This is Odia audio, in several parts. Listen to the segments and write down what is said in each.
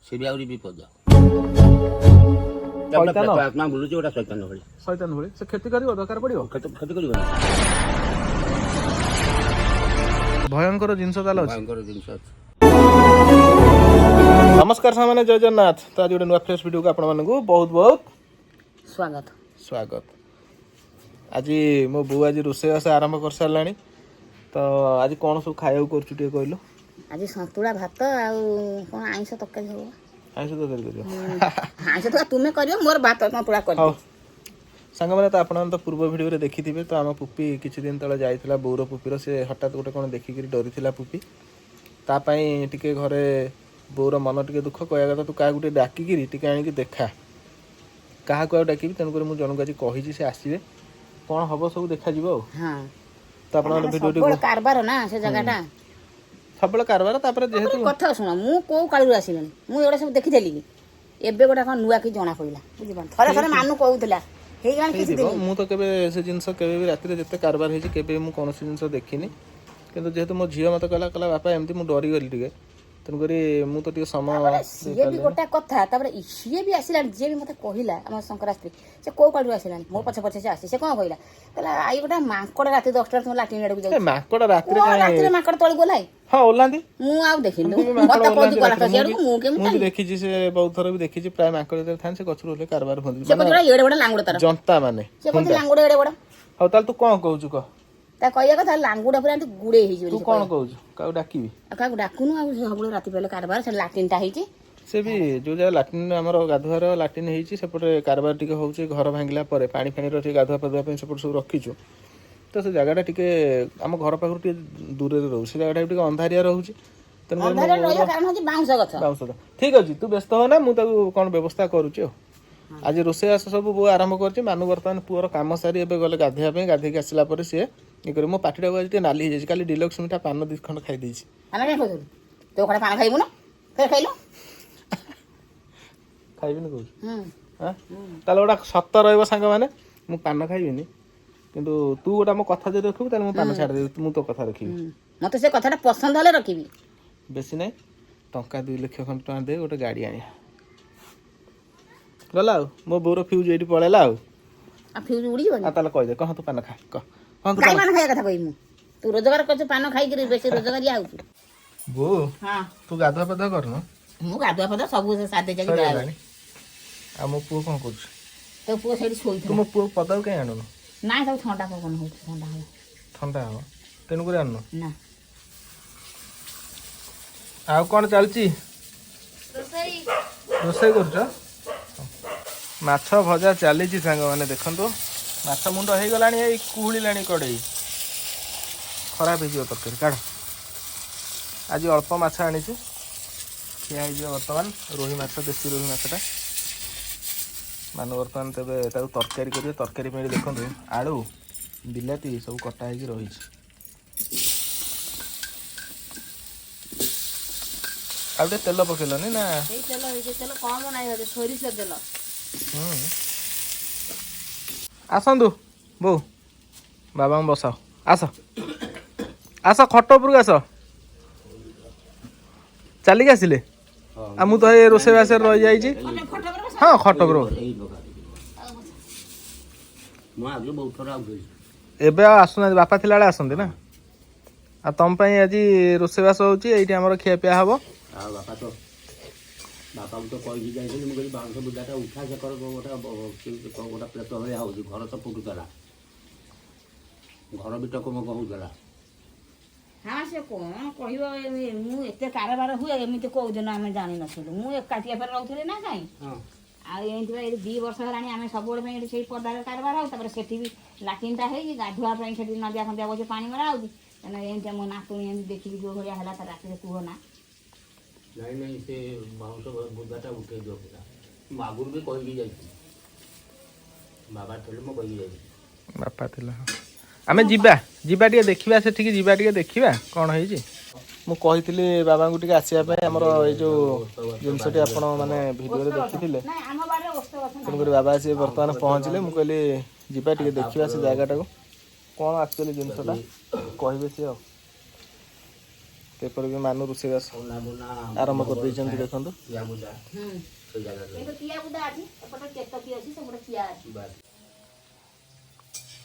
ସେ ବି ଆହୁରି ବିପଦ। ଶୈତାନ ଆତ୍ମା ବୁଲୁଛି ଗୋଟା ଶୈତାନ ଭଳି। ଶୈତାନ ଭଳି ସେ କ୍ଷତି କରିବ, ଦରକାର ପଡିବ। କ୍ଷତି କରିବ। ଭୟଙ୍କର ଜିନିଷ ତାହେଲେ ଅଛି। ଭୟଙ୍କର ଜିନିଷ ଅଛି। ନମସ୍କାର ସାଙ୍ଗମାନେ, ଜୟ ଜଗନ୍ନାଥ। ତ ଆଜି ଗୋଟେ ନୂଆ ଫ୍ରେଶ୍ ଭିଡ଼ିଓକୁ ଆପଣମାନଙ୍କୁ ବହୁତ ବହୁତ ସ୍ୱାଗତ। ଆଜି ମୋ ବୋଉ ଆଜି ରୋଷେଇବାସ ଆରମ୍ଭ କରିସାରିଲାଣି। ତ ଆଜି କ'ଣ ସବୁ ଖାଇବାକୁ କରୁଛୁ ଟିକେ କହିଲୁ? ଆଜି ସନ୍ତୁଳା, ଭାତ ଆଉ କ'ଣ ଆଇଁଷ ତରକାରୀ ହବ। ଆଇଁଷ ତରକାରୀ କରିବ? ଆଇଁଷ ତରକାରୀ ତୁମେ କରିବ, ମୋର ଭାତ ସନ୍ତୁଳା କରିବ। ହଉ ସାଙ୍ଗମାନେ, ତ ଆପଣମାନେ ତ ପୂର୍ବ ଭିଡ଼ିଓରେ ଦେଖିଥିବେ। ତ ଆମ ପୁପି କିଛି ଦିନ ତଳେ ଯାଇଥିଲା ବୋଉର ପୁପିର, ସେ ହଠାତ୍ ଗୋଟେ କ'ଣ ଦେଖିକିରି ଡରିଥିଲା ପୁପି। ତା ପାଇଁ ଟିକେ ଘରେ ବୋଉର ମନ ଟିକେ ଦୁଃଖ, କହିବା କଥା ତୁ କାହାକୁ ଟିକେ ଡାକିକିରି ଟିକେ ଆଣିକି ଦେଖା। କାହାକୁ ଆଉ ଡାକିବି, ତେଣୁକରି ମୁଁ ଜଣକୁ ଆଜି କହିଛି, ସେ ଆସିବେ, କ'ଣ ହବ ସବୁ ଦେଖାଯିବ ଆଉ। ତ ଆପଣମାନେ ଭିଡ଼ିଓଟି କାରବାର ନା ସେ ଜାଗାଟା ସବୁବେଳେ କାରବାର। ତାପରେ ଯେହେତୁ କଥା ଶୁଣ, ମୁଁ କୋଉ କାଳରୁ ଆସିଲିଣି, ମୁଁ ଏଗୁଡ଼ା ସବୁ ଦେଖିଥିଲି କି ଏବେ ଗୋଟେ କ'ଣ ନୂଆ କିଛି ଜଣା ପଡ଼ିଲା, ବୁଝିପାରୁନି। ଥରେ ମାନୁ କହୁଥିଲା ହେଇଗଲାଣି କିଛି ଦିନ। ମୁଁ ତ କେବେ ସେ ଜିନିଷ କେବେ ବି ରାତିରେ ଯେତେ କାରବାର ହେଇଛି କେବେ ମୁଁ କୌଣସି ଜିନିଷ ଦେଖିନି। କିନ୍ତୁ ଯେହେତୁ ମୋ ଝିଅ ମୋତେ କହିଲା ବାପା ଏମିତି, ମୁଁ ଡରିଗଲି ଟିକେ। ତେଣୁକରି ମୁଁ ତ ଟିକେ ସମୟ ସିଏ ବି ଗୋଟେ କଥା। ତାପରେ ସିଏ ବି ଆସିଲାଣି, ଯିଏ ବି ମୋତେ କହିଲା, ଆମ ଶଙ୍କରା ସ୍ତ୍ରୀ, ସେ କୋଉ କାଳରୁ ଆସିଲାଣି, ମୋ ପଛେ ପଛେ ସେ ଆସି। ସେ କ'ଣ କହିଲା, କହିଲା ଆଇ ଗୋଟେ ମାଙ୍କଡ଼ ରାତି 10ଟାରେ ତୁମ ଲାଟିନ୍ ଆଡ଼କୁ ଯାଉଛି। ମାଙ୍କଡ଼ ରାତିରେ ରାତିରେ ମାଙ୍କଡ଼ ତଳକୁ ଓହ୍ଲାଏ? ହଁ ଓହ୍ଲାନ୍ତି। ମୁଁ ଆଉ ଦେଖିନି, ମତେ କହୁଛି ଗଲା ତ ସିଆଡ଼କୁ, ମୁଁ କେମିତି ମୁଁ ବି ଦେଖିଛି, ସେ ବହୁତ ଥର ବି ଦେଖିଛି। ପ୍ରାୟ ମାଙ୍କଡ଼ ଯେତେବେଳେ ଥାନ୍ତି ସେ ଗଛରୁ ଓହ୍ଲେଇ କାରବାର ହୁଅନ୍ତି, ସେ କହୁଛି ଏଡ଼େ ବଡ଼ ଲାଙ୍ଗୁଡ଼ ତାର, ଜନ୍ତା ମାନେ। ସେ କହୁଛି ଲାଙ୍ଗୁଡ଼ ଏଡ଼େ ବଡ଼। ହଉ ତାହେଲେ ତୁ କ'ଣ କହୁଛୁ କହ? ତା କହିବା କଥା ଲାଙ୍ଗୁଡ଼ା ପୁରା ଏମିତି ଗୁଡ଼େଇ ହେଇଯିବ। ତୁ କ'ଣ କହୁଛୁ? କାହାକୁ ଡାକିବି? ଆଉ କାହାକୁ ଡାକୁନୁ, ଆଉ ସବୁବେଳେ ରାତି ପାଇଲେ କାରବାର। ସେ ଲାଟିନ୍ଟା ହେଇଛି, ସେ ବି ଯୋଉ ଜାଗା ଲାଟିନ୍, ଆମର ଗାଧୁଆର ଲାଟିନ୍ ହେଇଛି, ସେପଟେ କାରବାର ଟିକେ ହଉଛି। ଘର ଭାଙ୍ଗିଲା ପରେ ପାଣି ଫାଣିର ଟିକେ ଗାଧୁଆ ପାଧୁଆ ପାଇଁ ସେପଟେ ସବୁ ରଖିଛୁ। ତ ସେ ଜାଗାଟା ଟିକେ ଆମ ଘର ପାଖରୁ ଟିକେ ଦୂରରେ ରହୁଛି। ସେ ଜାଗାଟା ଟିକେ ଅନ୍ଧାରିଆ ରହୁଛି। କାରଣ ହଉଛି ବାଉଁଶ ଗଛ। ଠିକ ଅଛି, ତୁ ବ୍ୟସ୍ତ ହ ନା, ମୁଁ ତାକୁ କ'ଣ ବ୍ୟବସ୍ଥା କରୁଛି ଆଉ। ଆଜି ରୋଷେଇବାସ ସବୁ ବୋଉ ଆରମ୍ଭ କରିଛି। ମାନୁ ବର୍ତ୍ତମାନ ପୁଅର କାମ ସାରି ଏବେ ଗଲେ ଗାଧୋଇବା ପାଇଁ। ଗାଧୋଇକି ଆସିଲା ପରେ ସିଏ ଇଏ କରିବ। ମୋ ପାଟିଟାକୁ ଆଜି ଟିକେ ନାଲି ହେଇଯାଇଛି, କାଲି ଡିଲକ୍ସ ମିଠା ପାନ 2 ଖଣ୍ଡ ଖାଇ ଦେଇଛି। ତୁ କ'ଣ ପାନ ଖାଇବୁ ନା? ଫେର ଖାଇଲୁ? ଖାଇବିନି କହୁଛୁ? ତାହେଲେ ଗୋଟେ ସତ ରହିବ ସାଙ୍ଗମାନେ, ମୁଁ ପାନ ଖାଇବିନି। କିନ୍ତୁ ତୁ ଗୋଟେ ମୋ କଥା ଯଦି ରଖିବୁ, ତାହେଲେ ମୁଁ ପାନ ଛାଡ଼ିଦେବି, ମୁଁ ତୋ କଥା ରଖିବି। ମତେ ସେ କଥାଟା ପସନ୍ଦ ହେଲେ ରଖିବି। ବେଶୀ ନାହିଁ, ଟଙ୍କା 2 ଲକ୍ଷ ଖଣ୍ଡେ ଟଙ୍କା ଦେଇ ଗୋଟେ ଗାଡ଼ି ଆଣିବା। ଗଲା ଆଉ, ମୋ ବୋଉର ଫ୍ୟୁଜ୍ ଏଇଠି ପଳେଇଲା ଆଉ। ଫ୍ୟୁଜ୍ ଉଡ଼ିଯିବନି? ତାହେଲେ କହିଦେ, କହ ତୁ ପାନ ଖା, କହ। ପାନ ଖାଇବା କଥା କହିବି ମୁଁ? ତୁ ରୋଜଗାର କରୁଛୁ ପାନ ଖାଇକିରି, ବେଶୀ ରୋଜଗାରିଆ ହଉଛୁ। ବୋଉ ତୁ ଗାଧୁଆ ପାଧୁଆ କରୁନୁ? ମୁଁ ଗାଧୁଆ ପାଧୁଆ ସବୁ ସାଥେ ଯାଇକି ସରିଗଲାଣି। ଆଉ ମୋ ପୁଅ କ'ଣ କରୁଛି? ତୋ ପୁଅ ସେଇଠି ଶୋଇଥିବ। ତୁ ମୋ ପୁଅ ପଦାକୁ କାହିଁ ଆଣୁନୁ? ନାଇଁ, ତାକୁ ଥଣ୍ଡା ପବନ ହଉଛି, ଥଣ୍ଡା ହବ। ଥଣ୍ଡା ହବ ତେଣୁକରି ଆଣୁନୁ ନା। ଆଉ କ'ଣ ଚାଲିଛି? ରୋଷେଇ କରୁଛ? ମାଛ ଭଜା ଚାଲିଛି ସାଙ୍ଗମାନେ। ଦେଖନ୍ତୁ, ମାଛ ମୁଣ୍ଡ ହେଇଗଲାଣି, ଏଇ କୁହୁଳିଲାଣି କଡ଼େଇ। ଖରାପ ହେଇଯିବ ତରକାରୀ, କାଢ଼। ଆଜି ଅଳ୍ପ ମାଛ ଆଣିଛି, ଖିଆ ହେଇଯିବ ବର୍ତ୍ତମାନ। ରୋହି ମାଛ, ଦେଶୀ ରୋହି ମାଛଟା। ମାନେ ବର୍ତ୍ତମାନ ତେବେ ତାକୁ ତରକାରୀ କରିବେ। ତରକାରୀ ପାଇଁ ଦେଖନ୍ତୁ, ଆଳୁ, ବିଲାତି ସବୁ କଟା ହେଇକି ରହିଛି। ଆଉ ଟିକେ ତେଲ ପକେଇଲନି ନା? ତେଲ କମ ନାହିଁ, ସୋରିଷ ତେଲ। ଆସନ୍ତୁ ବୋଉ, ବାବାଙ୍କୁ ବସାଅ। ଆସ ଖଟ ଉପରକୁ ଆସ। ଚାଲିକି ଆସିଲେ? ଆଉ ମୁଁ ତ ଏ ରୋଷେଇବାସରେ ରହିଯାଇଛି। ହଁ, ଖଟ ଉପର। ଏବେ ଆଉ ଆସୁନାହାନ୍ତି, ବାପା ଥିଲାବେଳେ ଆସନ୍ତି ନା। ଆଉ ତମ ପାଇଁ ଆଜି ରୋଷେଇବାସ ହେଉଛି, ଏଇଠି ଆମର ଖିଆପିଆ ହବ। ଆଉ ବାପାକୁ ତ କହିକି ଯାଇଥିଲି, ମୁଁ କହିଲି ବାଉଁଶ ବୁଦାଟା ଉଠା, ସେ କର ଗୋଟେ ପ୍ଲେଟ ଭଳିଆ ହେଉଛି। ଘର ତ ଫୁଟୁଥିଲା, ଘର ବି ଟକମକ ହେଉଥିଲା। ହଁ, ସେ କ'ଣ କହିବ, ମୁଁ ଏତେ କାରବାର ହୁଏ ଏମିତି କୋଉ ଦିନ ଆମେ ଜାଣିନଥିଲୁ। ମୁଁ ଏକାଠିଆ ଫେରେ ରହୁଥିଲି ନା କାଇଁ। ଆଉ ଏମିତି ଏଠି 2 ବର୍ଷ ହେଲାଣି ଆମେ ସବୁବେଳେ ପାଇଁ ଏଠି ସେଇ ପଦାରେ କାରବାର ହଉ। ତାପରେ ସେଠି ବି ଲାଟିନ୍ଟା ହେଇଛି, ଗାଧୁଆ ପାଇଁ ସେଠି ନଦିଆ ଖନ୍ଦିଆ ବସି ପାଣି ମରା ହେଉଛି। କାରଣ ଏମିତି ମୋ ନାତୁଣୀ ଏମିତି ଦେଖିକି ଯୋଉ ଭଳିଆ ହେଲା, ତା ରାତିରେ କୁହ ନା। ନାଇଁ, ସେ ବାଉଁଶ ବୁଦାଟା ଉଠେଇ ଦିଅ ପୁରା। ମୁଁ ଆଗରୁ ବି କହିକି ଯାଇଥିଲି, ବାବା ଥିଲେ, ମୁଁ କହିକି ଯାଇଥିଲି। ବାପା ଥିଲା। ଆମେ ଯିବା ଟିକେ ଦେଖିବା, ସେଠିକି ଯିବା ଟିକେ ଦେଖିବା କ'ଣ ହେଇଛି। ମୁଁ କହିଥିଲି ବାବାଙ୍କୁ ଟିକେ ଆସିବା ପାଇଁ। ଆମର ଏଇ ଯୋଉ ଜିନିଷଟି ଆପଣ ମାନେ ଭିଡ଼ିଓରେ ଦେଖିଥିଲେ, ତେଣୁକରି ବାବା ଆସି ବର୍ତ୍ତମାନ ପହଞ୍ଚିଲେ। ମୁଁ କହିଲି ଯିବା ଟିକେ ଦେଖିବା ସେ ଜାଗାଟାକୁ, କ'ଣ ଆକ୍ଚୁଆଲି ଜିନିଷଟା କହିବେ ସିଏ ଆଉ। ଏପରି ବି ମାନୁ ରୋଷେଇବାସ ଥଣ୍ଡା ବୁନା ଆରମ୍ଭ କରିଦେଇଛନ୍ତି ଦେଖନ୍ତୁ। କିଆ ବୁଦା ସେ ଜାଗାରେ କିନ୍ତୁ କିଆ ବୁଦା ଅଛି ଏପଟେ କେତକୀ ଅଛି ସେପଟେ କିଆ ଅଛି। ବାସ୍।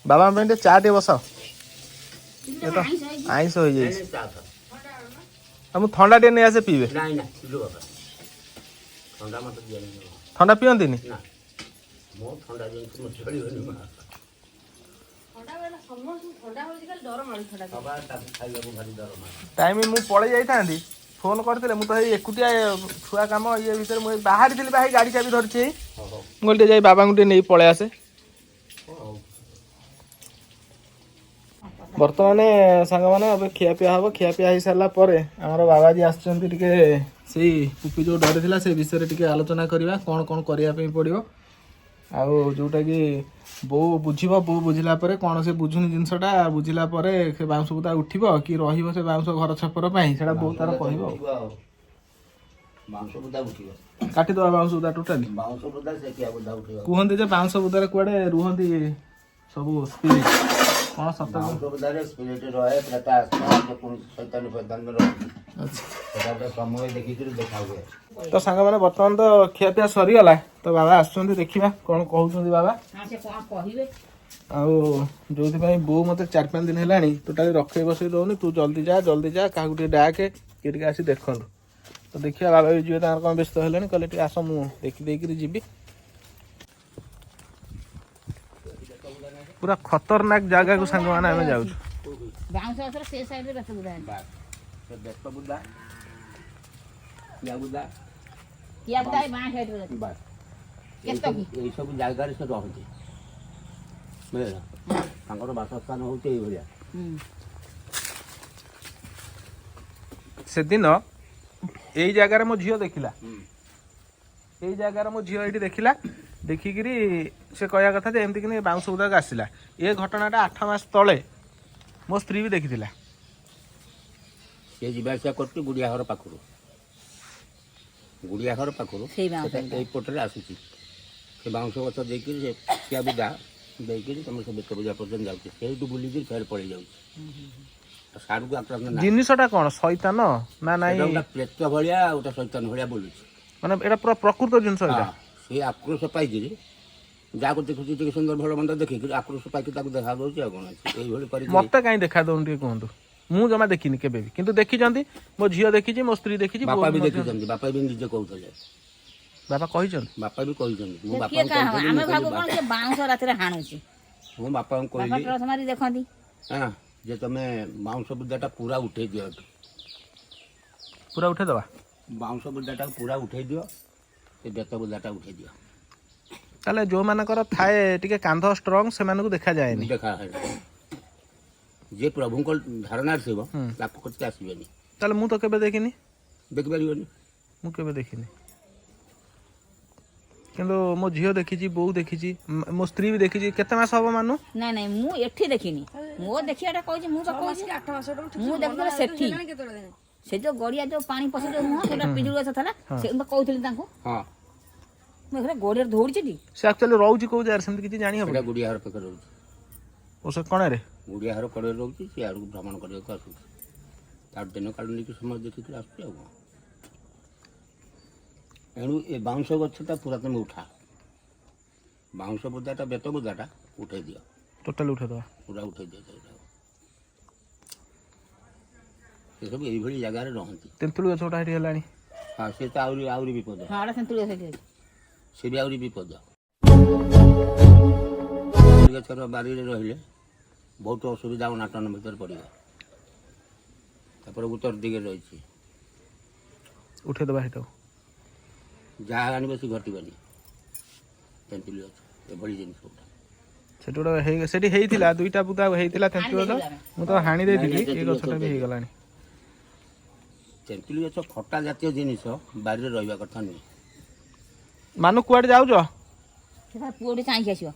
ବାବାଙ୍କ ପାଇଁ ଟିକେ ଚା ଟିକେ ବସାଅ। କିନ୍ତୁ ଏ ତ ଆଇଁଷ ହେଇଛି। ଆଇଁଷ ନାଇଁ ହେଇଯାଇଛି। ନାଇଁ ଚା ଫା। ଆଉ ମୁଁ ଥଣ୍ଡା ଟିକେ ନେଇ ଆସେ ପିଇବେ। ନାଇଁ ନା ପିଲୁ ବାବା ଥଣ୍ଡା ମତେ ଦିଅନି ଥଣ୍ଡା ପିଅନ୍ତିନି? ନା ମୋ ଥଣ୍ଡା ଜିନିଷ ମୁଁ ଚଳିବନି ମା ବାବା ତାକୁ ଖାଇବାକୁ ଭାରି ଡର ମା। ଟାଇମ୍ ମୁଁ ପଳେଇ ଯାଇଥାନ୍ତି, ଫୋନ୍ କରିଥିଲେ ମୁଁ ତ ଏଇ ଏକୁଟିଆ ଛୁଆ କାମ ଇଏ ଭିତରେ ମୁଁ ବାହାରିଥିଲି ଭାଇ ଗାଡ଼ି ଚାବି ଧରିଛି। ହଉ ହଉ ମୁଁ କହିଲି ଟିକେ ଯାଇ ବାବାଙ୍କୁ ଟିକେ ନେଇ ପଳେଇ ଆସେ। ହଉ। ବର୍ତ୍ତମାନ ସାଙ୍ଗମାନେ ଏବେ ଖିଆପିଆ ହେବ। ଖିଆପିଆ ହେଇସାରିଲା ପରେ ଆମର ବାବାଜୀ ଆସିଛନ୍ତି ଟିକେ ସେଇ ପୁପି ଯେଉଁ ଡରିଥିଲା ସେ ବିଷୟରେ ଟିକେ ଆଲୋଚନା କରିବା, କ'ଣ କ'ଣ କରିବା ପାଇଁ ପଡ଼ିବ। ଆଉ ଯେଉଁଟାକି ବୋଉ ବୁଝିବ, ବୋଉ ବୁଝିଲା ପରେ କ'ଣ ସେ ବୁଝୁନି ଜିନିଷଟା ବୁଝିଲା ପରେ ସେ ବାଉଁଶ ବୁଦା ଉଠିବ କି ରହିବ ସେ ବାଉଁଶ ଘର ଛପର ପାଇଁ ସେଇଟା ବୋଉ ତାର କହିବ। ବାଉଁଶ ବୁଦା ଉଠିବ। କାଟିଦେବା ବାଉଁଶ ବୁଦା ଟୋଟାଲି। ବାଉଁଶ ବୁଦା ସେ କିଆ ବୁଦା ଉଠିବ। କୁହନ୍ତି ଯେ ବାଉଁଶ ବୁଦାରେ କୁଆଡ଼େ ରୁହନ୍ତି ସବୁ ସ୍ପିରିଟ୍, କ'ଣ ସତ? ବାଉଁଶ ବୁଦାରେ ସ୍ପିରିଟ୍ ରହେ, ପ୍ରେତ ଆତ୍ମା ଯେକୌଣସି ଶୈତାନ ଫୈତାନ ରହନ୍ତି। ସେଟା ଗୋଟେ ସମୟ ଦେଖିକିରି ଦେଖା ହୁଏ। ତ ସାଙ୍ଗମାନେ ବର୍ତ୍ତମାନ ତ ଖିଆପିଆ ସରିଗଲା, ତ ବାବା ଆସୁଛନ୍ତି ଦେଖିବା କ'ଣ କହୁଛନ୍ତି ବାବା। ହଁ ସେ କ'ଣ କହିବେ। ଆଉ ଯୋଉଥିପାଇଁ ବୋଉ ମୋତେ 4-5 ଦିନ ହେଲାଣି ଟୋଟାଲି ରଖେଇ ବସେଇ ଦେଉନି, ତୁ ଜଲ୍ଦି ଯା କାହାକୁ ଟିକେ ଡାକେ କିଏ ଟିକେ ଆସି ଦେଖନ୍ତୁ। ତ ଦେଖିବା ବାବା ବି ଯିବେ, ତାଙ୍କର କ'ଣ ବ୍ୟସ୍ତ ହେଲେଣି, କହିଲେ ଟିକେ ଆସ ମୁଁ ଦେଖି ଦେଇକିରି ଯିବି। ପୁରା ଖତରନାକ ଜାଗାକୁ ସାଙ୍ଗମାନେ ଆମେ ଯାଉଛୁ। ବାଉଁଶ ଗଛର ସେ ସାଇଡରେ ବେତ ବୁଦା ଅଛି। ସେ ବେତ ବୁଦା କିଆ ବୁଦା କିଆ ବୁଦା ଏଇ ବାଁ ସାଇଡରେ ଅଛି। ବାସ୍ କେତକୀ ଏଇସବୁ ଜାଗାରେ ସେ ରହନ୍ତି ବୁଝିଲ। ତାଙ୍କର ବାସସ୍ଥାନ ହେଉଛି ଏଇଭଳିଆ। ସେଦିନ ଏଇ ଜାଗାରେ ମୋ ଝିଅ ଦେଖିଲା, ଏଇ ଜାଗାରେ ମୋ ଝିଅ ଏଇଠି ଦେଖିଲା, ଦେଖିକିରି ସେ କହିବା କଥା ଯେ ଏମିତି କିନି ବାଉଁଶ ବୁଦାକୁ ଆସିଲା। ଏ ଘଟଣାଟା 8 ମାସ ତଳେ ମୋ ସ୍ତ୍ରୀ ବି ଦେଖିଥିଲା। ସେ ଯିବା ଆସିବା କରୁଛି ଗୁଡ଼ିଆ ଘର ପାଖରୁ ସେଇ ବାଉଁଶ ସେଟା ବୁଦା। ଏଇପଟରେ ଆସୁଛି। ସେ ବାଉଁଶ ଗଛ ଦେଇକିରି ସେ କିଆ ବୁଦା ଦେଇକିରି ତମର ସେ ବେତ ବୁଦା ପର୍ଯ୍ୟନ୍ତ ଯାଉଛି, ସେଇଠୁ ବୁଲିକିରି ଫେର ପଳେଇ ଯାଉଛି। ସାଡ଼କୁ ଆକ୍ରାନ୍ତ ନାହିଁ। ଜିନିଷଟା କ'ଣ ଶୈତାନ ନା ନାଇଁ? ସେଟା ଗୋଟେ ପ୍ରେତ ଭଳିଆ ଗୋଟେ ଶୈତାନ ଭଳିଆ ବୁଲୁଛି। ମାନେ ଏଇଟା ପୁରା ପ୍ରକୃତ ଜିନିଷ ଏଇଟା। ସେ ଆକ୍ରୋଶ ପାଇକିରି ଯାହାକୁ ଦେଖୁଛି ଟିକେ ସୁନ୍ଦର ଭଲ ମନ୍ଦ ଦେଖିକିରି ଆକ୍ରୋଶ ପାଇକି ତାକୁ ଦେଖା ଦଉଛି। ଆଉ କ'ଣ ଅଛି ଏଇଭଳି କରିକି। ମତେ କାହିଁ ଦେଖା ଦଉନି ଟିକେ କୁହନ୍ତୁ? ମୁଁ ଜମା ଦେଖିନି କେବେ ବି, କିନ୍ତୁ ଦେଖିଛନ୍ତି ମୋ ଝିଅ ଦେଖିଛି, ମୋ ସ୍ତ୍ରୀ ଦେଖିଛି, ବାପା ବୋଉ ବି ମଧ୍ୟ- ଦେଖିଛନ୍ତି, ବାପା ବି ନିଜେ କହୁଥିଲେ। ବାପା କହିଛନ୍ତି। ବାପା ବି କହିଛନ୍ତି। ମୁଁ କିଏ ବାପାଙ୍କୁ କାହା କହିଥିଲି, ଆମେ ମୁଁ ଭାବୁ କହିଲି, କ'ଣ ସେ ବାଉଁଶ ରାତିରେ ହାଣୁଛି। ମୁଁ ବାପାଙ୍କୁ ବାପା କହିଲି ଟର୍ଚ୍ଚ ମାରି ଦେଖନ୍ତି। ହଁ ଯେ ତମେ ବାଉଁଶ ବୁଦାଟା ପୁରା ଉଠେଇ ଦିଅ ଏଠୁ। ପୁରା ଉଠେଇଦବା। ବାଉଁଶ ବୁଦାଟାକୁ ପୁରା ଉଠେଇ ଦିଅ, ସେ ବେତ ବୁଦାଟା ଉଠେଇ ଦିଅ। ତାହେଲେ ଯୋଉମାନଙ୍କର ଥାଏ ଟିକେ କାନ୍ଧ ଷ୍ଟ୍ରଙ୍ଗ ସେମାନଙ୍କୁ ଦେଖାଯାଏନି। ଦେଖା ହେଲା ଯିଏ ପ୍ରଭୁଙ୍କ ଧାରଣାରେ ଥିବ ତାକୁ କତିକି ଆସିବେନି, ତାହେଲେ ମୁଁ ତ କେବେ ଦେଖିନି, ଦେଖିପାରିବନି। ମୁଁ କେବେ ଦେଖିନି। କିନ୍ତୁ ମୋ ଝିଅ ଦେଖିଛି, ବୋଉ ଦେଖିଛି, ମୋ ସ୍ତ୍ରୀ ବି ଦେଖିଛି। କେତେ ମାସ ହବ ମାନୁ? ନାଇଁ ନାଇଁ ମୁଁ ଏଠି ଦେଖିନି। ମୋ ଦେଖିବାଟା କହୁଛି, ମୁଁ ତ କହୁଛି ମୁଁ ଦେଖିଥିଲି ସେଠି ସେ ଯୋଉ ଗଡ଼ିଆ ଯୋଉ ପାଣି ପଶି ଯୋଉ ନୁହଁ ସେଟା ପିଜୁଳି ଗଛ ଥିଲା, ସେ ମୁଁ କହୁଥିଲି ତାଙ୍କୁ। ହଁ ମୁଁ ଏখানে ଗଡ଼ିଆରେ ଦୌଡ଼ିଛି। ସେ ଆକ୍ଚୁଆଲି ରହୁଛି କୋଉ ଜାଗାରେ ସେମିତି କିଛି ଜାଣି ହବ? ସେଟା ଗୁଡ଼ିଆ ଘର ପାଖରେ ରହୁଛି। ଓ ସେ କଣରେ? ଗୁଡ଼ିଆ ଘର କଡ଼ରେ ରହୁଛି। ସେ ଆଡ଼କୁ ଭ୍ରମଣ କରିବାକୁ ଆସୁଛି। ତାର ଦିନ କାଳ ନେଇକି ସମୟ ଦେଖିକି ଆସୁଛି। ଆଉ କ'ଣ ଏଣୁ ଏ ବାଉଁଶ ଗଛଟା ପୁରା ତମେ ଉଠା, ବାଉଁଶ ବୁଦାଟା ବେତ ବୁଦାଟା ଉଠେଇ ଦିଅ, ଟୋଟାଲି ଉଠେଇଦବା। ପୁରା ଉଠେଇ ଦିଅ। ସେଇଟା ସେସବୁ ଏଇଭଳି ଜାଗାରେ ରହନ୍ତି। ତେନ୍ତୁଳି ଗଛ ଗୋଟା ଏଠି ହେଲାଣି। ହଁ ସେ ତ ଆହୁରି ବିପଦ। ହଁ ଏଟା ସେନ୍ତୁଳି ସେଠି ଅଛି। ସେ ବି ଆହୁରି ବିପଦ। ତେନ୍ତୁଳି ଗଛର ବାରିରେ ରହିଲେ ବହୁତ ଅସୁବିଧା ଅନାଟନ ଭିତରେ ପଡ଼ିବ। ତାପରେ ଉତ୍ତର ଦିଗରେ ରହିଛି, ଉଠେଇଦବା ସେଇଟାକୁ। ଯାହା ଆଣିବ ସେ ଘଟିବନି। ତେନ୍ତୁଳି ଗଛ ଏଭଳି ଜିନିଷ ଗୋଟେ। ସେଠି ଗୋଟେ ସେଠି ହେଇଥିଲା 2ଟା ବୁଦା ହେଇଥିଲା ତେନ୍ତୁଳି ଗଛ, ମୁଁ ତ ହାଣି ଦେଇଥିଲି। ଏ ଗଛଟା ବି ହେଇଗଲାଣି। ତେନ୍ତୁଳି ଗଛ ଖଟା ଜାତୀୟ ଜିନିଷ ବାରିରେ ରହିବା କଥା ନୁହେଁ। ମାନୁ କୁଆଡ଼େ ଯାଉଛ? ସେ ତା ପୁଅଟି ଚାହିଁକି ଆସିବ।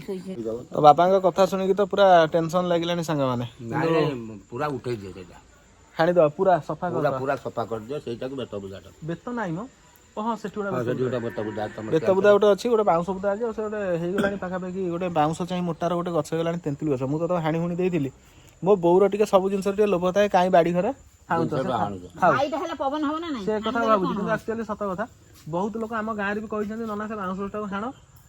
ଶୋଇଛି। ତ ବାପାଙ୍କ କଥା ଶୁଣିକି ତ ପୁରା ଟେନସନ ଲାଗିଲାଣି ସାଙ୍ଗମାନେ। ନାଇଁ ପୁରା ଉଠେଇ ଦିଅ, ସେଇଟା ହାଣିଦବା, ପୁରା ସଫା ପୁରା କରିଦବା। ପୁରା ସଫା କରିଦିଅ। ସେଇଟାକୁ ବେତ ବୁଦାଟା। ବେତ ନାହିଁ ମ। ହଁ ସେଠି ହଁ ଗୋଟେ ସେଠି ଗୋଟେ ବେତ ବୁଦା ତମର ବେତ ବୁଦା ଗୋଟେ ଅଛି, ଗୋଟେ ବାଉଁଶ ବୁଦା ଅଛି। ସେ ଗୋଟେ ହେଇଗଲାଣି ପାଖାପାଖି ଗୋଟେ ବାଉଁଶ ଚାହିଁ ମୋଟାର ଗୋଟେ ଗଛ ହେଇଗଲାଣି ତେନ୍ତୁଳି ଗଛ। ମୁଁ ତ ହାଣି ହୁଣି ଦେଇଥିଲି, ମୋ ବୋଉର ଟିକେ ସବୁ ଜିନିଷ ଟିକେ ଲୋଭ ଥାଏ କାହିଁ ବାଡ଼ି ଘରେ ହାଣୁଛ ଜିନିଷଟା ହାଣୁଛ। ଭାଇଟା ହେଲେ ପବନ ହବ ନା ନାଇଁ ସେ କଥା ଭାବୁଛି କିନ୍ତୁ ଆକ୍ଚୁଆଲି ସତ କଥା ବହୁତ ଲୋକ ଆମ ଗାଁରେ ବି କହିଛନ୍ତି ନନା ସେ ବାଉଁଶ ଗଛଟାକୁ ହାଣ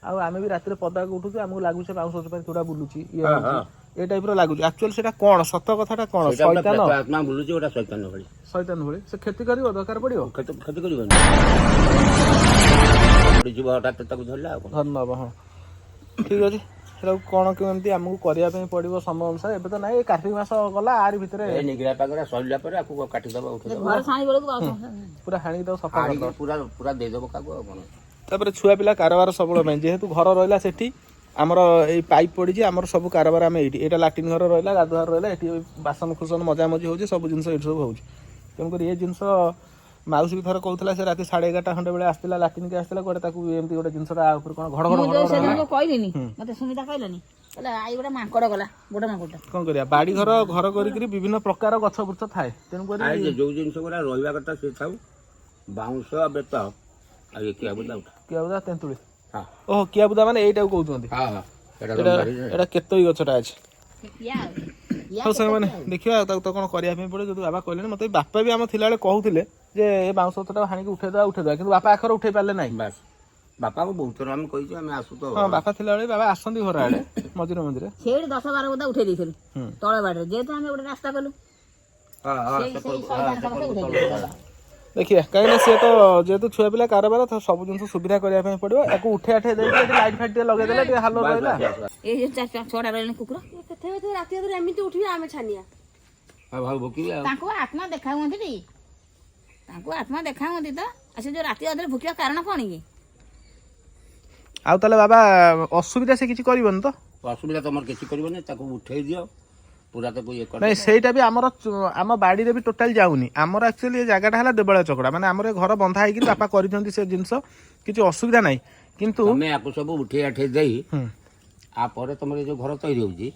ଆଉ ଆମେ ବି ରାତିରେ ପଦାକୁ ଉଠୁଛୁ ଆମକୁ ଲାଗୁଛି ବାଉଁଶ ଗଛ ପାଇଁ ଚୁଡ଼ା ବୁଲୁଛି ଇଏ ହଉଛି ଏ ଟାଇପର ଲାଗୁଛି ଆକ୍ଚୁଆଲି ସେଟା କଣ ସତ କଥାଟା କଣ ସେଇଟା ଗୋଟେ ଶୈତାନ ପ୍ରେତ ଆତ୍ମା ବୁଲୁଛି ଗୋଟେ ଶୈତାନ ଭଳି ଶୈତାନ ଭଳି ସେ କ୍ଷତି କରିବ ଦରକାର ପଡିବ କ୍ଷତି କରିବନି ଯିବ ହଠାତ୍ ତାକୁ ଧରିଲା ଆଉ କଣ ଧନ୍ୟବାଦ ହଁ ଠିକ ଅଛି ସେଟାକୁ କଣ କେମିତି ଆମକୁ କରିବା ପାଇଁ ପଡିବ ସମୟ ଅନୁସାରେ ଏବେ ତ ନାଇଁ କାର୍ତ୍ତିକ ମାସ ଗଲା ଆରି ଭିତରେ ଏ ନିଗିରା ପାଗରେ ସରିଲା ପରେ ଆକୁ କାଟିଦବ ଉଠେଇଦବ ଘର ଛାଣି ବେଳକୁ ପୁରା ହାଣିକି ତାକୁ ସଫା ଆଣିକି କରିଦବ ପୁରା ପୁରା ଦେଇଦବ କାକୁ ଆଉ କଣ ତାପରେ ଛୁଆ ପିଲା କାରବାର ସବୁବେଳେ ପାଇଁ ଯେହେତୁ ଘର ରହିଲା ସେଠି ଆମର ଏଇ ପାଇପ୍ ପଡିଛି ଆମର ସବୁ କାରବାର ଆମେ ଏଇଠି ଏଇଟା ଲାଟ୍ରିନ୍ ଘର ରହିଲା ଗାଧୁଆ ଘର ରହିଲା ଏଠି ବାସନ କୁସନ ମଜାମଜି ହଉଛି ସବୁ ଜିନିଷ ଏଇଠି ସବୁ ହଉଛି ତେଣୁକରି ଏ ଜିନିଷ ମାଉସୀ ବି ଥରେ କହୁଥିଲା ସେ ରାତି 11:30 ଖଣ୍ଡେ ବେଳେ ଆସିଥିଲା ଲାଟ୍ରିନ୍କି ଆସିଥିଲା ଗୋଟେ ତାକୁ ଏମିତି ଗୋଟେ ଜିନିଷଟା ଉପରେ କଣ ଘଡ ଘଡ ଘଡ ସେଦିନ କହିଲିନି ମତେ ସୁମିତା କହିଲାନି କହିଲା ଆଇ ଗୋଟେ ମାଙ୍କଡ ଗଲା ବଡ ମାଙ୍କଡଟା କଣ କରିବା ବାଡି ଘର ଘର କରିକିରି ବିଭିନ୍ନ ପ୍ରକାର ଗଛ ବୁଛ ଥାଏ ତେଣୁକରି ଯୋଉ ଜିନିଷ ଗୁଡା ରହିବା କଥା ସେ ଥାଉ ବାଉଁଶ ବେତ ଆଉ ଏ କିଆ ବୁଦା ଉଠା କିଆବୁଦା ତେନ୍ତୁଳି ହଁ ଓହୋ କିଆବୁଦା ମାନେ ଏଇଟାକୁ କହୁଛନ୍ତି ହଁ ହଁ ଏଇଟା କେତୋଇ ଗଛଟା ଅଛି କିଆ ହଉ ସାଙ୍ଗମାନେ ଦେଖିବା ଆଉ ତାକୁ ତ କଣ କରିବା ପାଇଁ ପଡିବ ଯଦି ବାବା କହିଲେନି ମତେ ବାପା ବି ଆମ ଥିଲାବେଳେ କହୁଥିଲେ ଯେ ଏ ବାଉଁଶ ଗଛଟାକୁ ହାଣିକି ଉଠେଇଦବା କିନ୍ତୁ ବାପା ଆଖର ଉଠେଇ ପାରିଲେ ନାହିଁ ବାସ୍ ବାପାକୁ ବହୁତ ଥର ଆମେ କହିଛୁ ଆମେ ଆସୁ ତ ହଁ ବାପା ଥିଲାବେଳେ ବାବା ଆସନ୍ତି ଘର ଆଡେ ମଝିରେ ମଝିରେ ସେଇଠି 10-12 ବୋଧା ଉଠେଇ ଦେଇଥିଲୁ ତଳ ବାଟରେ ଯେହେତୁ ଆମେ ଗୋଟେ ରାସ୍ତା କଲୁ ଦେଖିବା କାହିଁକିନା ସିଏ ତ ଯେହେତୁ ଛୁଆ ପିଲା କାରବାର ତ ସବୁ ଜିନିଷ ସୁବିଧା କରିବା ପାଇଁ ପଡିବ ତାକୁ ଉଠେଇ ଦେଇକି ଏଠି ଲାଇଟ୍ ଫାଇଟ୍ ଟିକେ ଲଗେଇଦେଲେ ଟିକେ ହାଲ ରହିଲା ଏଇ ଯୋଉ 6ଟା ରହିଲେ କୁକୁର କେତେ ରାତି ଅଧରେ ଏମିତି ଉଠିବେ ଆମେ ଛାନିଆ ଭାଉ ଭୋକିବି ଆଉ ତାଙ୍କୁ ଆତ୍ମା ଦେଖା ହୁଅନ୍ତି ଟି ତାଙ୍କୁ ଆତ୍ମା ଦେଖା ହୁଅନ୍ତି ତ ଆଉ ସେ ଯୋଉ ରାତି ଅଧରେ ଭୁକିବା କାରଣ କଣ କି ଆଉ ତାହେଲେ ବାବା ଅସୁବିଧା ସେ କିଛି କରିବନି ତ ଅସୁବିଧା ତମର କିଛି କରିବନି ତାକୁ ଉଠେଇ ଦିଅ ପୁରା ତାକୁ ଇଏ କର ନାଇଁ ସେଇଟା ବି ଆମର ଆମ ବାଡିରେ ବି ଟୋଟାଲ ଯାଉନି ଆମର ଆକ୍ଚୁଆଲି ଏ ଜାଗାଟା ହେଲା ଦେବଳା ଚକଡା ମାନେ ଆମର ଘର ବନ୍ଧା ହେଇକି ବାପା କରିଛନ୍ତି ସେ ଜିନିଷ କିଛି ଅସୁବିଧା ନାହିଁ କିନ୍ତୁ ତମେ ଆକୁ ସବୁ ଉଠେଇ ଆଠେଇ ଦେଇ ଆ ପରେ ତମର ଏ ଯୋଉ ଘର ତିଆରି ହଉଛି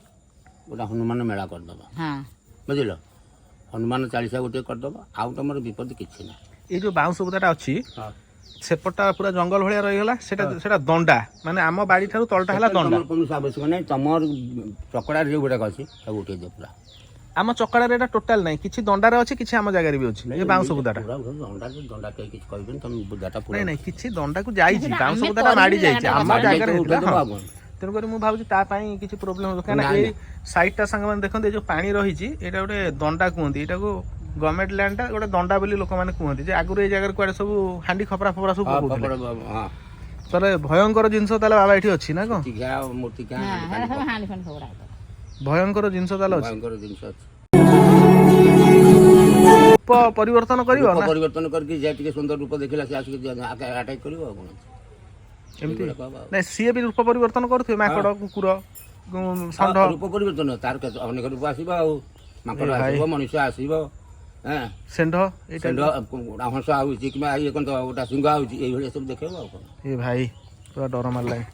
ଗୋଟେ ହନୁମାନ ମେଳା କରିଦବ ବୁଝିଲ ହନୁମାନ ଚାଳିଶା ଗୋଟିଏ କରିଦବ ଆଉ ତମର ବିପଦ କିଛି ନାହିଁ ଏଇ ଯୋଉ ବାଉଁଶ ବୁଦାଟା ଅଛି ସେପଟଟା ପୁରା ଜଙ୍ଗଲ ଭଳିଆ ରହିଗଲା ସେଟା ଦଣ୍ଡା ମାନେ ଆମ ବାଡି ଠାରୁ ତଳଟା ହେଲା ଦଣ୍ଡା କୌଣସି ଆବଶ୍ୟକ ନାହିଁ ତମର ଚକଡାରେ ଯୋଉ ଗୁଡାକ ଅଛି ତାକୁ ଉଠେଇ ଦିଅ ପୁରା ଆମ ଚକଡାରେ ଏଟା ଟୋଟାଲ ନାହିଁ କିଛି ଦଣ୍ଡାରେ ଅଛି କିଛି ଆମ ଜାଗାରେ ବି ଅଛି ଏ ବାଉଁଶ ବୁଦାଟା ଦଣ୍ଡା କେହି କିଛି କହିବେନି ତମେ ବୁଦାଟା ପୁରା ନାଇଁ କିଛି ଦଣ୍ଡାକୁ ଯାଇଛି ବାଉଁଶ ବୁଦାଟା ମାଡି ଯାଇଛି ଆମ ଜାଗାରେ ତେଣୁକରି ମୁଁ ଭାବୁଛି ତା ପାଇଁ କିଛି ପ୍ରୋବ୍ଲେମ ହବ କାହିଁକିନା ଏଇ ସାଇଡଟା ସାଙ୍ଗମାନେ ଦେଖନ୍ତି ଏ ଯୋଉ ପାଣି ରହିଛି ଏଇଟା ଗୋଟେ ଦଣ୍ଡା କୁହନ୍ତି ଏଇଟାକୁ ଗଭର୍ଣ୍ଣମେଣ୍ଟ ଲ୍ୟାଣ୍ଡଟା ଗୋଟେ ଦଣ୍ଡା ବୋଲି ଲୋକମାନେ କୁହନ୍ତି ଯେ ଆଗରୁ ଏଇ ଜାଗାରେ କୁଆଡେ ସବୁ ହାଣ୍ଡି ଖପରା ଫପରା ସବୁ ପକଉଥିଲେ ତାହେଲେ ଭୟଙ୍କର ଜିନିଷ ତାହେଲେ ବାବା ଏଠି ଅଛି ନା କଣ ଭୟଙ୍କର ଜିନିଷ ତାହେଲେ ଅଛି ରୂପ ପରିବର୍ତ୍ତନ କରିବ ନା ପରିବର୍ତ୍ତନ କରିକି ଯାହା ଟିକେ ସୁନ୍ଦର ରୂପ ଦେଖିଲା ସେ ଆସିକି ଆଟାକ୍ କରିବ ଆଉ କଣ ଏମିତି ନାଇଁ ସିଏ ବି ରୂପ ପରିବର୍ତ୍ତନ କରୁଥିବେ ମାଙ୍କଡ କୁକୁର ଷଣ୍ଢ ରୂପ ପରିବର୍ତ୍ତନ ତାର ଅନେକ ରୂପ ଆସିବ ଆଉ ମାଙ୍କଡ ଆସିବ ମଣିଷ ଆସିବ ଷେଣ୍ଢ ହଂସ ଆଉଛି କିମ୍ବା ଇଏ କଣ ଗୋଟା ସିଂହ ଆଉଛି ଏଇଭଳିଆ ସବୁ ଦେଖେଇବ ଆଉ କଣ ଏ ଭାଇ ପୁରା ଡର ମାରିଲାଣି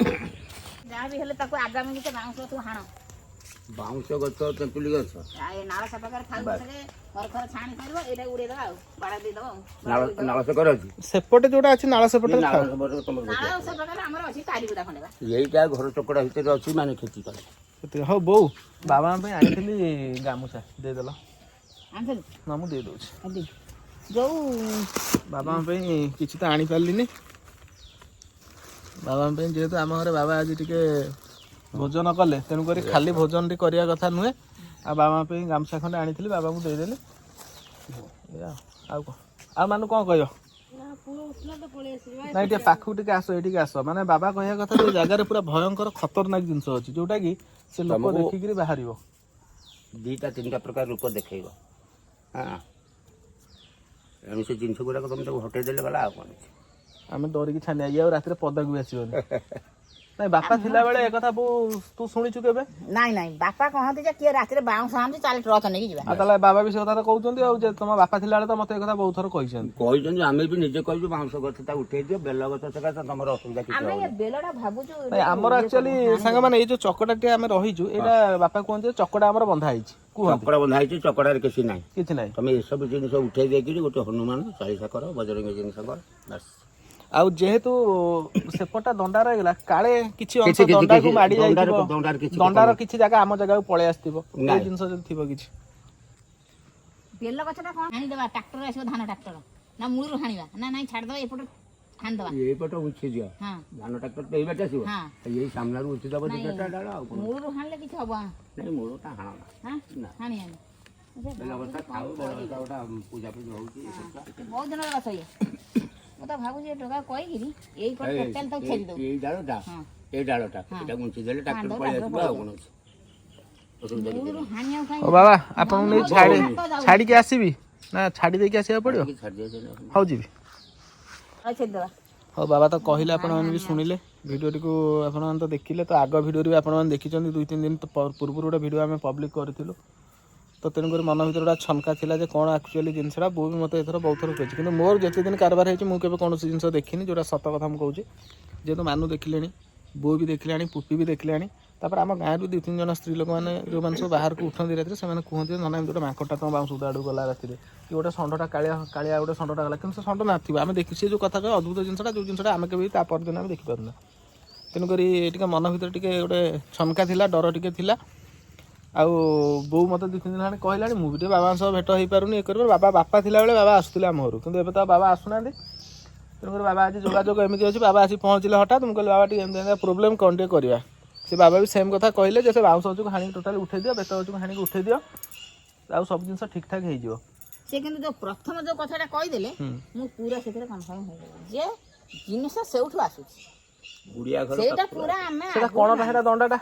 ଯାହା ବି ହେଲେ ତାକୁ ଆଗାମୀ କିଛି ବାଉଁଶ ତୁ ହାଣ ବାଉଁଶ ଗଛ ତେନ୍ତୁଳି ଗଛ ନାଳ ସେପାଖରେ ଥାଉ ଘର ଛାଣି କରିବ ଏଇଟା ଉଡେଇଦବା ଆଉ ବାଡା ଦେଇଦବ ନାଳ ସେକର ଅଛି ସେପଟେ ଯୋଉଟା ଅଛି ନାଳ ସେପଟେ ନାଳ ସେପାଖରେ ଆମର ଅଛି ଚାରିବୁଦା ଖଣ୍ଡେ ବା ଏଇଟା ଘର ଚକଡା ଭିତରେ ଅଛି ମାନେ କ୍ଷତି କରେ ହଉ ବୋଉ ବାବାଙ୍କ ପାଇଁ ଆଣିଥିଲି ଗାମୁଛା ଦେଇଦେଲ ଆଣିଥିଲୁ ନା ମୁଁ ଦେଇ ଦଉଛି ଯୋଉ ବାବାଙ୍କ ପାଇଁ କିଛି ତ ଆଣିପାରିଲିନି ବାବାଙ୍କ ପାଇଁ ଯେହେତୁ ଆମ ଘରେ ବାବା ଆଜି ଟିକେ ଭୋଜନ କଲେ ତେଣୁକରି ଖାଲି ଭୋଜନଟି କରିବା କଥା ନୁହେଁ ଆଉ ବାବାଙ୍କ ପାଇଁ ଗାମୁଛା ଖଣ୍ଡେ ଆଣିଥିଲି ବାବାଙ୍କୁ ଦେଇଦେଲି ଆଉ କଣ ଆଉ ମାନୁ କଣ କହିବ ନାଇଁ ଟିକେ ପାଖକୁ ଟିକେ ଆସ ଏଇଠିକି ଆସ ମାନେ ବାବା କହିବା କଥା ଯେ ଜାଗାରେ ପୁରା ଭୟଙ୍କର ଖତରନାକ ଜିନିଷ ଅଛି ଯୋଉଟା କି ସେ ଲୋକ ଦେଖିକିରି ବାହାରିବ 2-3ଟା ପ୍ରକାର ରୂପ ଦେଖେଇବ ଏମିତି ସେ ଜିନିଷ ଗୁଡାକ ତମେ ତାକୁ ହଟେଇ ଦେଲେ ଗଲା ଆଉ କଣ ଆମେ ଡରିକି ଛାନିଆ ଇଏ ଆଉ ରାତିରେ ପଦାକୁ ବି ଆସିବନି ନାଇଁ ବାପା ଥିଲାବେଳେ ଏ କଥା ତୁ ଶୁଣିଛୁ କେବେ ନାଇଁ ବାପା କହନ୍ତି ଯେ କିଏ ରାତିରେ ବାଉଁଶ ଆଣୁଛି ଚାଲେ ଟ୍ରଚ ନେଇକି ଯିବା ଆଉ ତାହେଲେ ବାବା ବି ସେ କଥା କହୁଛନ୍ତି ଆଉ ଯେ ତମ ବାପା ଥିଲାବେଳେ ତ ମତେ ଏ କଥା ବହୁତ ଥର କହିଛନ୍ତି ଆମେ ବି ନିଜେ କହିଛୁ ବାଉଁଶ ଗଛଟା ଉଠେଇ ଦିଅ ବେଲ ଗଛ ସେଟା ତମର ଅସୁବିଧା କିଛି ଆମେ ବେଲଟା ଭାବୁଛୁ ଆମର ଆକ୍ଚୁଆଲି ସାଙ୍ଗମାନେ ଏଇ ଯୋଉ ଚକଡାଟି ଆମେ ରହିଛୁ ଏଇଟା ବାପା କୁହନ୍ତି ଚକଡା ଆମର ବନ୍ଧା ହେଇଛି ଚକଡା ବନ୍ଧା ହେଇଛି ଚକଡାରେ କିଛି ନାହିଁ କିଛି ନାହିଁ ତମେ ଏସବୁ ଜିନିଷ ଉଠେଇ ଦେଇକିରି ଗୋଟେ ହନୁମାନ ଚାଳିଶା କର ବଜରଙ୍ଗୀ ଜିନିଷ କର ବାସ୍ ଆଉ ଯେହେତୁ ସେପଟା ଦଣ୍ଡା ରହିଗଲା କାଳେ କିଛି ଅଂଶ ଦଣ୍ଡାକୁ ମାଡି ଯାଇଥିବ ଦଣ୍ଡାର କିଛି ଜାଗା ଆମ ଜାଗାକୁ ପଳେଇ ଆସିଥିବ ଏଇ ଜିନିଷ ଯଦି ଥିବ କିଛି ବେଲ ଗଛଟା କଣ ହାଣିଦେବା ଟ୍ରାକ୍ଟର ଆସିବ ଧାନ ଟ୍ରାକ୍ଟର ନା ମୂଳରୁ ହାଣିବା ନା ନାଇଁ ଛାଡ଼ିଦେବା ଏପଟେ ହାଣିଦେବା ଏଇପଟେ ଉଞ୍ଚି ଦିଅ ଧାନ ଟ୍ରାକ୍ଟର ତ ଏଇ ବାଟେ ଆସିବ ଏଇ ସାମ୍ନାରୁ ଉଞ୍ଚି ଦେବ ଦୁଇଟା ଡାଳ ଆଉ କଣ ମୂଳରୁ ହାଣିଲେ କିଛି ହବ ନାଇଁ ମୂଳଟା ହାଣ ନା ହାଣି ହାଣି ବେଲ ଗଛ ଖାଉ ବେଲ ଗଛ ଗୋଟା ପୂଜାପୂଜି ହେଉଛି ବହୁତ ଦିନର ଗଛ ଇଏ ମୁଁ ତ ଭାବୁଛି ଏ ଟୋକା କହିକିରି ଏଇ ଟୋଟାଲ ତାକୁ ଛେଦି ଦେବୁ ଏଇ ଡାଳଟା ଏଇଟା ଉଞ୍ଚି ଦେଲେ ଟ୍ରାକ୍ଟର ପଳେଇ ଆସିବ ଆଉ କଣ ଅଛି ମୂଳରୁ ହାଣିବାକୁ କାଇଁ ହଉ ବାବା ଆପଣଙ୍କୁ ନେଇ ଛାଡ଼ିକି ଆସିବି ନା ଛାଡ଼ି ଦେଇକି ଆସିବାକୁ ପଡ଼ିବ ହଉ ଯିବି ଛେଦିଦେବା ହଉ ବାବା ତ କହିଲେ ଆପଣମାନେ ବି ଶୁଣିଲେ ଭିଡ଼ିଓଟିକୁ ଆପଣମାନେ ତ ଦେଖିଲେ ତ ଆଗ ଭିଡ଼ିଓରେ ବି ଆପଣମାନେ ଦେଖିଛନ୍ତି 2-3 ଦିନ ପୂର୍ବରୁ ଗୋଟେ ଭିଡ଼ିଓ ଆମେ ପବ୍ଲିକ୍ କରିଥିଲୁ ତ ତେଣୁକରି ମନ ଭିତରେ ଗୋଟେ ଛନକା ଥିଲା ଯେ କ'ଣ ଆକ୍ଚୁଆଲି ଜିନିଷଟା ବୋଉ ବି ମୋତେ ଏଥର ବହୁତ ଥର କହିଛି କିନ୍ତୁ ମୋର ଯେତେ ଦିନ କାରବାର ହେଇଛି ମୁଁ କେବେ କୌଣସି ଜିନିଷ ଦେଖିନି ଯେଉଁଟା ସତ କଥା ମୁଁ କହୁଛି ଯେହେତୁ ମାନୁ ଦେଖିଲେଣି ବୋଉ ବି ଦେଖିଲାଣି ପୁପି ବି ଦେଖିଲାଣି ତାପରେ ଆମ ଗାଁରୁ 2-3 ଜଣ ସ୍ତ୍ରୀ ଲୋକମାନେ ଯେଉଁମାନେ ସବୁ ବାହାରକୁ ଉଠନ୍ତି ରାତିରେ ସେମାନେ କୁହନ୍ତି ନନା ଏମିତି ଗୋଟେ ମାଙ୍କଡ଼ଟା ତୁମ ବାଉଁଶ ଆଡ଼କୁ ଗଲା ରାତିରେ କି ଗୋଟେ ଷଣ୍ଢଟା କାଳିଆ ଗୋଟେ ଷଣ୍ଢଟା ଗଲା କିନ୍ତୁ ସେ ଷଣ୍ଢ ନଥିବ ଆମେ ଦେଖି ସେ ଯେଉଁ କଥା କହେ ଅଦ୍ଭୁତ ଜିନିଷଟା ଯେଉଁ ଜିନିଷଟା ଆମେ କେବେ ତା ପରଦିନ ଆମେ ଦେଖିପାରୁନା ତେଣୁକରି ଟିକେ ମନ ଭିତରେ ଟିକେ ଗୋଟେ ଛନକା ଥିଲା ଡର ଟିକେ ଥିଲା ଆଉ ବୋଉ ମୋତେ 2-3 ଦିନ ହେଲାଣି କହିଲାଣି ମୁଁ ବି ଟିକେ ବାବାଙ୍କ ସହ ଭେଟ ହେଇପାରୁନି ଇଏ କରିପାରୁ ବାପା ଥିଲାବେଳେ ବାବା ଆସୁଥିଲେ ଆମ ଘରୁ କିନ୍ତୁ ଏବେ ତ ବାବା ଆସୁନାହାନ୍ତି ତେଣୁକରି ବାବା ଆଜି ଯୋଗାଯୋଗ ଏମିତି ଅଛି ବାବା ଆସି ପହଞ୍ଚିଲେ ହଠାତ୍ ମୁଁ କହିଲି ବାବା ଟିକେ ଏମିତି ପ୍ରୋବ୍ଲେମ୍ କ'ଣ ଟିକେ କରିବା ସେ ବାବା ବି ସେମ୍ କଥା କହିଲେ ଯେ ସେ ବାଉଁଶ ଗଛକୁ ହାଣିକି ଟୋଟାଲି ଉଠେଇ ଦିଅ ବେତ ଗଛକୁ ହାଣିକି ଉଠେଇ ଦିଅ ଆଉ ସବୁ ଜିନିଷ ଠିକ୍ ଠାକ୍ ହେଇଯିବ ସେ କିନ୍ତୁ ଯୋଉ ପ୍ରଥମ ଯୋଉ କଥାଟା କହିଦେଲେ ମୁଁ ପୁରା ସେଥିରେ କନଫର୍ମ ହେଇଗଲି ଯେ ଜିନିଷ ସେଇଠୁ ଆସୁଛି ସେଇଟା ପୁରା ଆମେ ସେଟା କଣଟା ସେଟା ଦଣ୍ଡାଟା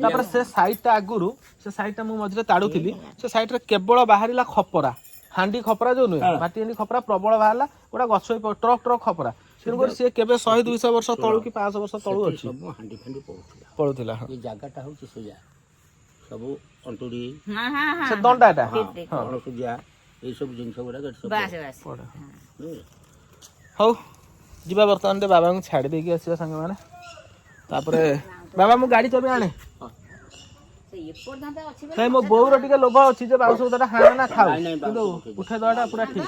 ତାପରେ ସେ ସାଇଡ୍ଟା ଆଗରୁ ସେ ସାଇଡ୍ଟା ମୁଁ ମଝିରେ ତାଡୁଥିଲି ସେ ସାଇଡ୍ରେ କେବଳ ବାହାରିଲା ଖପରା ହାଣ୍ଡି ଖପରା ଯୋଉ ନୁହେଁ ମାଟି ହାଣ୍ଡି ଖପରା ପ୍ରବଳ ବାହାରିଲା ଗୋଟା ଗଛ ଟ୍ରକ୍ ଖପରା ତେଣୁକରି ସିଏ କେବେ 100-200 ବର୍ଷ ତଳୁ କି 500 ବର୍ଷ ତଳୁ ଅଛି ସବୁ ହାଣ୍ଡି ଫାଣ୍ଡି ପଳୁଥିଲା ଏ ଜାଗାଟା ହେଉଛି ସେଇଆ ସବୁ ଅଣ୍ଟୁଡ଼ି ସେ ଦଣ୍ଡାଟା ସୁଜିଆ ଏଇସବୁ ଜିନିଷ ଗୁଡ଼ାକ ହଉ ଯିବା ବର୍ତ୍ତମାନ ଟିକେ ବାବାଙ୍କୁ ଛାଡ଼ି ଦେଇକି ଆସିବା ସାଙ୍ଗମାନେ ତାପରେ ବାବା ମୁଁ ଗାଡ଼ି ଚାବି ଆଣେ ନାଇଁ ମୋ ବୋଉର ଟିକେ ଲୋଭ ଅଛି ଯେ ବାଉଁଶ ବୁଦାଟା ହାଣେ ନା ଖାଉ କିନ୍ତୁ ଉଠେଇ ଦେବାଟା ପୁରା ଠିକ୍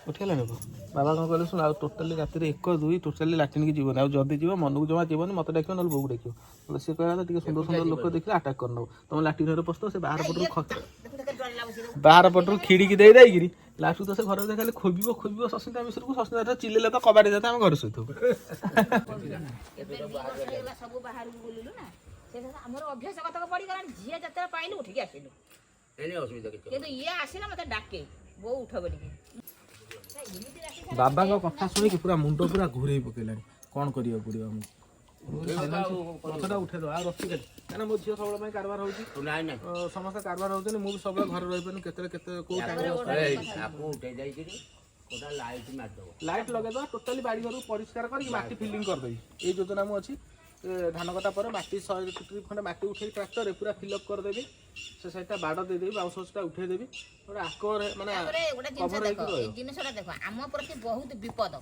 ଉଠିଗଲାଣି ବାବା କ'ଣ କହିଲେ ଶୁଣ ଆଉ ଟୋଟାଲି ରାତିରେ 1-2 ଟୋଟାଲି ଲାଟିନ୍କି ଯିବନି ଆଉ ଯଦି ଯିବ ମନକୁ ଜମା ଯିବନି ମୋତେ ଡାକିବ ନହେଲେ ବୋଉକୁ ଡାକିବ ବୋଲେ ସିଏ କହିବା କଥା ଟିକେ ସୁନ୍ଦର ସୁନ୍ଦର ଲୋକ ଦେଖିଲେ ଆଟାକ୍ କରିନେବ ତମେ ଲାଟିନ୍ରେ ପଶିବ ସେ ବାହାର ପଟରୁ ଖିଡ଼ିକି ଦେଇକିରି ଲାଷ୍ଟକୁ ତ ସେ ଘରେ ଖାଲି ଖୋବିବ ସସ୍ମିତା ମିଶ୍ରକୁ ସସ୍ମିତା ଚିଲେଇଲେ ତ କବାଡ଼ି ଯାତେ ଆମେ ଘରେ ଶୋଇଥିବୁ ସବୁ ବାହାରକୁ ବୁଲିଲୁ ନା ଆମର ଅଭ୍ୟାସ କଥା ପଡ଼ିଗଲାଣି ଝିଅ ଯେତେବେଳେ ପାଇଲୁ ଉଠିକି ଆସିଲୁ କିନ୍ତୁ ଇଏ ଆସିଲା ମୋତେ ଡାକେ ବୋଉ ଉଠ ବୋଲିକି ବାବାଙ୍କ କଥା ଶୁଣିକି ପୁରା ମୁଣ୍ଡ ପୁରା ଘୁରେଇ ପକେଇଲାଣି କ'ଣ କରିବାକୁ ପଡ଼ିବ ଆମକୁ ଗଛଟା ଉଠେଇଦେବା ଆଉ ରଖି କାହିଁକିନା ମୋ ଝିଅ ସବୁବେଳେ ପାଇଁ କାରବାର ହେଉଛି ସମସ୍ତେ କାରବାର ହେଉଛନ୍ତି ମୁଁ ବି ସବୁବେଳେ ଘରେ ରହିପାରୁନି କେତେ କୋଉ ଲାଇଟ୍ ଲଗେଇଦେବା ଟୋଟାଲି ବାଡ଼ି ଘରକୁ ପରିଷ୍କାର କରିକି ମାଟି ଫିଲିଂ କରିଦେବି ଏଇ ଯୋଜନା ମୁଁ ଅଛି ଧାନ କଟା ପରେ ମାଟି 100 ଟ୍ରିପ୍ ଖଣ୍ଡେ ମାଟି ଉଠେଇ ଟ୍ରାକ୍ଟରରେ ପୁରା ଫିଲ୍ଅପ୍ କରିଦେବି ସେ ସାଇଡ଼୍ଟା ବାଡ଼ ଦେଇଦେବି ବାଉଁଶ ଗଛଟା ଉଠେଇଦେବି ଗୋଟେ ଆକରେ ମାନେ ଜିନିଷଟା ଦେଖ ଆମ ପ୍ରତି ବହୁତ ବିପଦ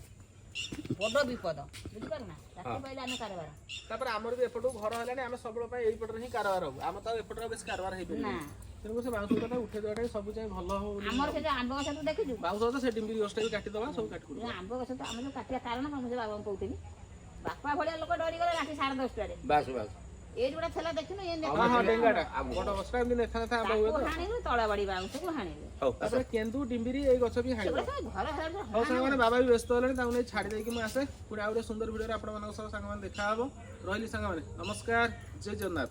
ବଡ଼ ବିପଦ ବୁଝିପାରୁନା ତାପରେ ଆମର ବି ଏପଟକୁ ଘର ହେଲାଣି ଆମେ ସବୁବେଳେ ପାଇଁ ଏଇପଟରେ ହିଁ କାରବାର ହବୁ ଆମ ତ ଏପଟରେ ବେଶୀ କାରବାର ହେଇପାରିବ ତେଣୁ ସେ ବାଉଁଶ ଗଛଟା ଉଠେଇ ଦେବାଟା ସବୁ ଯାଇ ଭଲ ହବ ଆମର ସେ ଆମ୍ବ ଗଛ ତୁ ଦେଖିଛୁ ବାଉଁଶ ଗଛ ସେ ଡିମ୍ବିରି ଗଛଟା ବି କାଟିଦେବା ସବୁ କାଟିଦେବା ଆମ୍ବ ଗଛ ତ ଆମେ ଯୋଉ କାଟିବା କାରଣ କ'ଣ ମୁଁ ବାବାଙ୍କୁ କହୁଥିଲି ବାପା ଭଳିଆ ଲୋକ ଡରିଗଲେ ରାତି 10:30 ବାସ୍ ଏଇ ଯୋଉଟା ଥିଲା ଦେଖିନୁ ଡେଙ୍ଗାଟା ବଡ଼ ଗଛଟା ଏମିତି ନେଥା ନେଥା ଆମ୍ବ ହୁଏ ତ ହାଣିଲୁ ତଳ ବାଡ଼ି ବାଉଁଶକୁ ହାଣିଲୁ ତାପରେ କେନ୍ଦୁ ଡିମ୍ବିରି ଏଇ ଗଛ ବି ହାଣିବା ହଉ ସାଙ୍ଗମାନେ ବାବା ବି ବ୍ୟସ୍ତ ହେଲେଣି ତାଙ୍କୁ ନେଇ ଛାଡ଼ି ଦେଇକି ମୁଁ ଆସେ ପୁଣି ଆଉ ଗୋଟେ ସୁନ୍ଦର ଭିଡ଼ିଓରେ ଆପଣମାନଙ୍କ ସହ ସାଙ୍ଗମାନେ ଦେଖା ହବ ରହିଲି ସାଙ୍ଗମାନେ ନମସ୍କାର ଜୟ ଜଗନ୍ନାଥ।